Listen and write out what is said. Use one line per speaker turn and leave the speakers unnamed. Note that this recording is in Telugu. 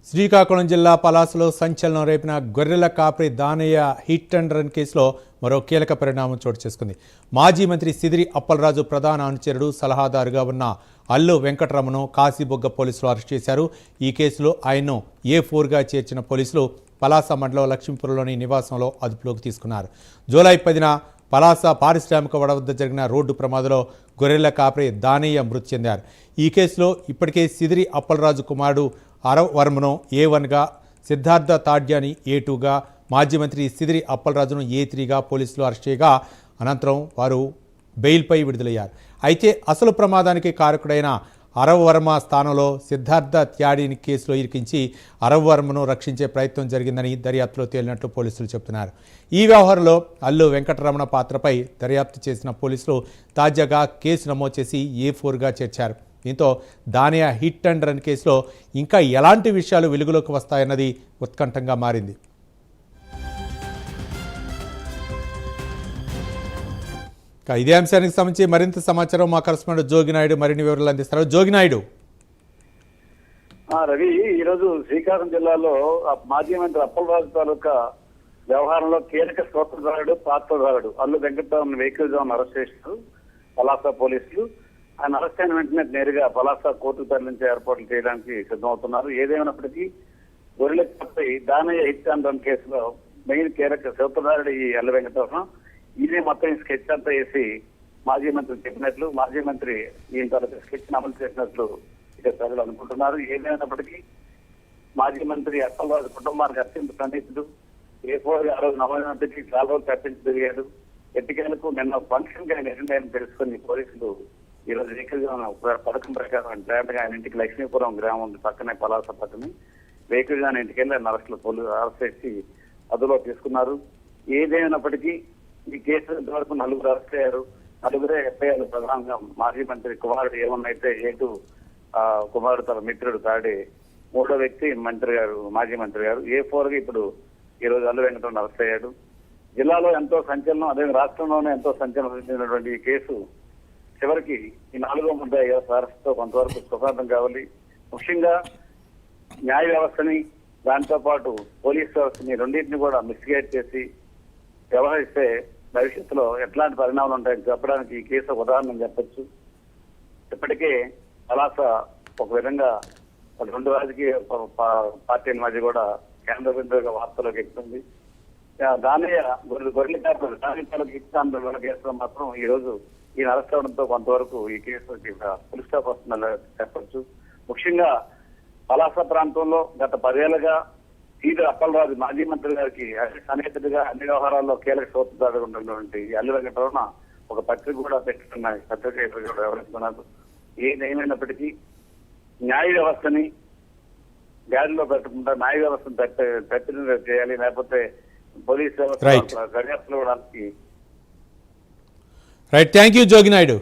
శ్రీకాకుళం జిల్లా పలాసలో సంచలనం రేపిన గొర్రెల కాపరి దానయ్య హిట్ అండ్ రన్ కేసులో మరో కీలక పరిణామం చోటు చేసుకుంది. మాజీ మంత్రి సిదిరి అప్పలరాజు ప్రధాన అనుచరుడు సలహాదారుగా ఉన్న అల్లు వెంకటరమణను కాశీబొగ్గ పోలీసులు అరెస్ట్ చేశారు. ఈ కేసులో ఆయన్ను A4గా చేర్చిన పోలీసులు పలాస మండలం లక్ష్మీపురంలోని నివాసంలో అదుపులోకి తీసుకున్నారు. జూలై 10న పలాస పారిశ్రామిక వడ వద్ద జరిగిన రోడ్డు ప్రమాదంలో గొర్రెల కాపరి దానయ్య మృతి చెందారు. ఈ కేసులో ఇప్పటికే సిదిరి అప్పలరాజు కుమారుడు అరవ్ వర్మను A1గా, సిద్ధార్థ తాడ్యాని A2గా, మాజీ మంత్రి సిదిరి అప్పలరాజును A3గా పోలీసులు అరెస్ట్ చేయగా అనంతరం వారు బెయిల్పై విడుదలయ్యారు. అయితే అసలు ప్రమాదానికి కారకుడైన అరవ్ వర్మ స్థానంలో సిద్ధార్థ త్యాడిని కేసులో ఇరికించి అరవ్ వర్మను రక్షించే ప్రయత్నం జరిగిందని దర్యాప్తులో తేలినట్లు పోలీసులు చెబుతున్నారు. ఈ వ్యవహారంలో అల్లు వెంకటరమణ పాత్రపై దర్యాప్తు చేసిన పోలీసులు తాజాగా కేసు నమోదు చేసి A4గా చేర్చారు. దీంతో దానయ్య హిట్ అండ్ రన్ కేసులో ఇంకా ఎలాంటి విషయాలు వెలుగులోకి వస్తాయన్నది ఉత్కంఠంగా మారింది. ఇదే అంశానికి సంబంధించి మరింత సమాచారం మా కరెస్పాండెంట్ జోగినాయుడు మరిన్ని వివరాలు అందిస్తారు. జోగినాయుడు.
రవి, ఈరోజు శ్రీకాకుళం జిల్లాలో మాజీ మంత్రి అప్పలరాజు తాలూకా వ్యవహారంలో కీలక సూత్రధారుడు పాత్రధారుడు అల్లు వెంకటరామన్ వెహికల్ అరెస్ట్ చేశారు పలాస పోలీసులు. ఆయన అరెస్ట్ అయిన వెంటనే నేరుగా పలాస కోర్టు తరలించే ఏర్పాట్లు చేయడానికి సిద్ధమవుతున్నారు. ఏదేమైనప్పటికీ గొర్రెల కాపరి దానయ్య హిట్ అండ్ రన్ కేసులో మెయిన్ కీలక సూత్రధారుడు ఈ అల్లు వెంకటరమణ. ఈయనే మొత్తం స్కెచ్ అంతా వేసి మాజీ మంత్రి చెప్పినట్లు, మాజీ మంత్రి ఈయన తరగతి స్కెచ్ అమలు చేసినట్లు ఇక ప్రజలు అనుకుంటున్నారు. ఏదైనప్పటికీ మాజీ మంత్రి అప్పలరాజు కుటుంబానికి అత్యంత సన్నిహితుడు. A4 ఆ రోజు నమ్మకంకి చాలా రోజులు తప్పించి తిరిగాడు. ఎట్టికేలకు నిన్న ఫంక్షన్ గా ఆయన తెలుసుకుని పోలీసులు ఈ రోజు వెహికల్ పథకం ప్రకారం డైరెక్ట్ ఆయన ఇంటికి లక్ష్మీపురం గ్రామం ఉంది, పక్కనే పలాస పక్కనే వెహికల్ గా ఇంటికి వెళ్ళి ఆయన అరెస్ట్ చేసి అదులో తీసుకున్నారు. ఏదైనప్పటికీ ఈ కేసు ఇంతవరకు నలుగురు అరెస్ట్ అయ్యారు. నలుగురే FIR ప్రధానంగా మాజీ మంత్రి కుమారుడు ఏమన్నైతే A2 కుమారుడు తన మిత్రుడు తాడే మూడో వ్యక్తి మంత్రి గారు, మాజీ మంత్రి గారు. A4గా ఇప్పుడు ఈ రోజు అల్లు వెంకటరమణ అరెస్ట్ అయ్యాడు. జిల్లాలో ఎంతో సంచలనం, అదే రాష్ట్రంలోనే ఎంతో సంచలనం సృష్టించినటువంటి ఈ కేసు చివరికి ఈ 4వ ముద్దాయి అరెస్ట్తో కొంతవరకు సుఖాంతం కావాలి. ముఖ్యంగా న్యాయ వ్యవస్థని, దాంతో పాటు పోలీస్ వ్యవస్థని రెండింటిని కూడా మిస్గైడ్ చేసి వ్యవహరిస్తే భవిష్యత్తులో ఎట్లాంటి పరిణామాలు ఉంటాయని చెప్పడానికి ఈ కేసు ఉదాహరణ చెప్పచ్చు. ఇప్పటికే పలాస ఒక విధంగా రెండు రాజకీయ పార్టీల మధ్య కూడా కేంద్ర బిందువుగా వార్తలోకి ఎక్కుతుంది. దానయ్య గొర్రెల కాపరి దానయ్య కేసులో మాత్రం ఈ రోజు ఈయన అరెస్ట్ అవడంతో కొంతవరకు ఈ కేసు ఫుల్ స్టాప్ వస్తుందని చెప్పచ్చు. ముఖ్యంగా పలాస ప్రాంతంలో గత 10 ఏళ్లుగా సిదిరి అప్పలరాజు మాజీ మంత్రి గారికి సన్నిహితుడిగా అన్ని వ్యవహారాల్లో కీలక సూత్రధారుగా ఉన్నటువంటి అల్లు వెంకటరమణ ఒక పత్రిక కూడా పెట్టుకున్నాయి, పత్రిక కూడా వ్యవహరిస్తున్నారు. ఏమైనప్పటికీ న్యాయ వ్యవస్థని గాడిలో పెట్టకుండా న్యాయ వ్యవస్థను తప్పిన చేయాలి, లేకపోతే పోలీస్ వ్యవస్థ దర్యాప్తులు ఇవ్వడానికి.
Right, thank you Jogi Naidu.